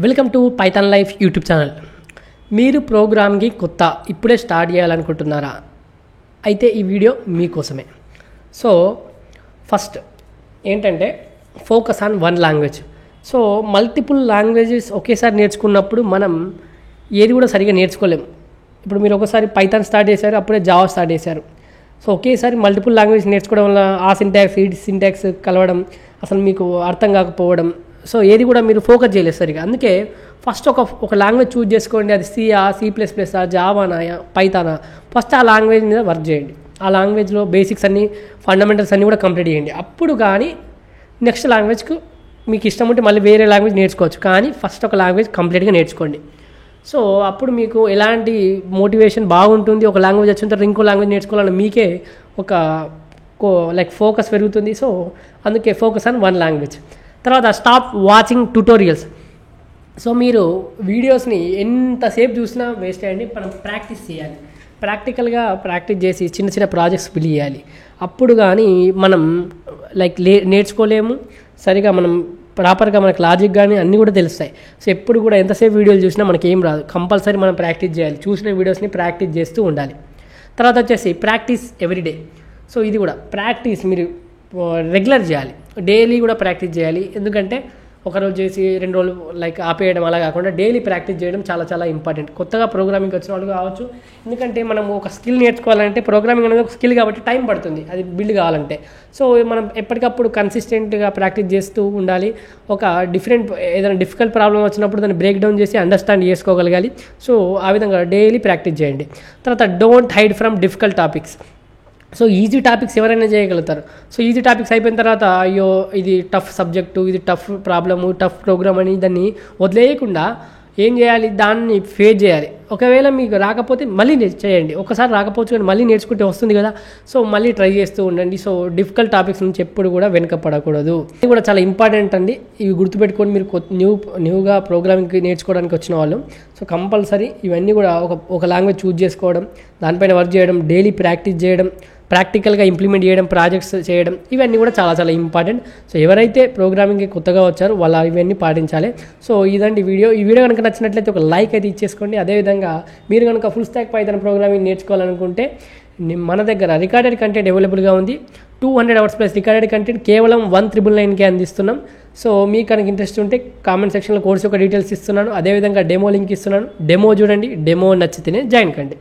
Welcome to Python life YouTube channel. మీరు ప్రోగ్రామ్కి కొత్త ఇప్పుడే స్టార్ట్ చేయాలనుకుంటున్నారా? అయితే ఈ వీడియో మీకోసమే. సో ఫస్ట్ ఏంటంటే focus on one language. So multiple languages ఒకేసారి నేర్చుకున్నప్పుడు మనం ఏది కూడా సరిగా నేర్చుకోలేము. ఇప్పుడు మీరు ఒకసారి పైథాన్ స్టార్ట్ చేశారు, అప్పుడే జావా స్టార్ట్ చేశారు. సో ఒకేసారి మల్టిపుల్ లాంగ్వేజ్ నేర్చుకోవడం వల్ల ఆ సింటాక్స్ ఈ సింటాక్స్ కలవడం, అసలు మీకు అర్థం కాకపోవడం, సో ఏది కూడా మీరు ఫోకస్ చేయలేదు సరిగా. అందుకే ఫస్ట్ ఒక లాంగ్వేజ్ చూజ్ చేసుకోండి. అది C++, జావానా, పైథానా, ఫస్ట్ ఆ లాంగ్వేజ్ మీద వర్క్ చేయండి. ఆ లాంగ్వేజ్లో బేసిక్స్ అన్నీ, ఫండమెంటల్స్ అన్నీ కూడా కంప్లీట్ చేయండి. అప్పుడు కానీ నెక్స్ట్ లాంగ్వేజ్కు మీకు ఇష్టం ఉంటే మళ్ళీ వేరే లాంగ్వేజ్ నేర్చుకోవచ్చు. కానీ ఫస్ట్ ఒక లాంగ్వేజ్ కంప్లీట్గా నేర్చుకోండి. సో అప్పుడు మీకు ఎలాంటి మోటివేషన్ బాగుంటుంది. ఒక లాంగ్వేజ్ వచ్చిన తర్వాత ఇంకో లాంగ్వేజ్ నేర్చుకోవాలని మీకే ఒక ఫోకస్ పెరుగుతుంది. సో అందుకే ఫోకస్ ఆన్ వన్ లాంగ్వేజ్. తర్వాత స్టాప్ వాచింగ్ ట్యుటోరియల్స్. సో మీరు వీడియోస్ని ఎంతసేపు చూసినా వేస్ట్ అయ్యండి. మనం ప్రాక్టీస్ చేయాలి. ప్రాక్టికల్గా ప్రాక్టీస్ చేసి చిన్న చిన్న ప్రాజెక్ట్స్ బిల్డ్ చేయాలి. అప్పుడు కానీ మనం నేర్చుకోలేము సరిగా. మనం ప్రాపర్గా మనకు లాజిక్ కానీ అన్నీ కూడా తెలుస్తాయి. సో ఎప్పుడు కూడా ఎంతసేపు వీడియోలు చూసినా మనకి ఏం రాదు. కంపల్సరీ మనం ప్రాక్టీస్ చేయాలి. చూసిన వీడియోస్ని ప్రాక్టీస్ చేస్తూ ఉండాలి. తర్వాత వచ్చేసి ప్రాక్టీస్ ఎవ్రీడే. సో ఇది కూడా ప్రాక్టీస్ మీరు రెగ్యులర్ చేయాలి. డైలీ కూడా ప్రాక్టీస్ చేయాలి. ఎందుకంటే ఒకరోజు చేసి 2 రోజులు ఆపేయడం అలా కాకుండా డైలీ ప్రాక్టీస్ చేయడం చాలా చాలా ఇంపార్టెంట్. కొత్తగా ప్రోగ్రామింగ్ వచ్చిన వాళ్ళు కావచ్చు. ఎందుకంటే మనం ఒక స్కిల్ నేర్చుకోవాలంటే ప్రోగ్రామింగ్ అనేది ఒక స్కిల్ కాబట్టి టైం పడుతుంది అది బిల్డ్ కావాలంటే. సో మనం ఎప్పటికప్పుడు కన్సిస్టెంట్గా ప్రాక్టీస్ చేస్తూ ఉండాలి. ఒక ఏదైనా డిఫికల్ట్ ప్రాబ్లం వచ్చినప్పుడు దాన్ని బ్రేక్ డౌన్ చేసి అండర్స్టాండ్ చేసుకోగలగాలి. సో ఆ విధంగా డైలీ ప్రాక్టీస్ చేయండి. తర్వాత don't hide from difficult topics. So easy topics ఎవరైనా చేయగలుగుతారు. సో ఈజీ టాపిక్స్ అయిపోయిన తర్వాత అయ్యో ఇది టఫ్ సబ్జెక్టు, ఇది టఫ్ ప్రాబ్లము, టఫ్ ప్రోగ్రామ్ అని దాన్ని వదిలేయకుండా ఏం చేయాలి, దాన్ని ఫేస్ చేయాలి. ఒకవేళ మీకు రాకపోతే మళ్ళీ చేయండి. ఒకసారి రాకపోవచ్చు కానీ మళ్ళీ నేర్చుకుంటే వస్తుంది కదా. సో మళ్ళీ ట్రై చేస్తూ ఉండండి. సో డిఫికల్ట్ టాపిక్స్ నుంచి ఎప్పుడు కూడా వెనకపడకూడదు. ఇది కూడా చాలా ఇంపార్టెంట్ అండి. ఇవి గుర్తుపెట్టుకొని మీరు న్యూగా ప్రోగ్రామింగ్ నేర్చుకోవడానికి వచ్చిన వాళ్ళు సో కంపల్సరీ ఇవన్నీ కూడా ఒక లాంగ్వేజ్ చూజ్ చేసుకోవడం, దానిపైన వర్క్ చేయడం, డైలీ ప్రాక్టీస్ చేయడం, ప్రాక్టికల్గా ఇంప్లిమెంట్ చేయడం, ప్రాజెక్ట్స్ చేయడం, ఇవన్నీ కూడా చాలా చాలా ఇంపార్టెంట్. సో ఎవరైతే ప్రోగ్రామింగ్కి కొత్తగా వచ్చారో వాళ్ళు ఇవన్నీ పాటించాలి. సో ఇదండి వీడియో. ఈ వీడియో కనుక నచ్చినట్లయితే ఒక లైక్ అయితే ఇచ్చేసుకోండి. అదేవిధంగా మీరు కనుక ఫుల్ స్టాక్ పైథాన్ ప్రోగ్రామింగ్ నేర్చుకోవాలనుకుంటే మన దగ్గర రికార్డెడ్ కంటెంట్ అవైలబుల్గా ఉంది. 200 hours ప్లస్ రికార్డెడ్ కంటెంట్ కేవలం 1999కే అందిస్తున్నాం. సో మీకు కనుక ఇంట్రెస్ట్ ఉంటే కామెంట్ సెక్షన్లో కోర్స్ యొక్క డీటెయిల్స్ ఇస్తున్నాను. అదేవిధంగా డెమో లింక్ ఇస్తున్నాను. డెమో చూడండి. డెమో నచ్చితేనే జాయిన్ కండి.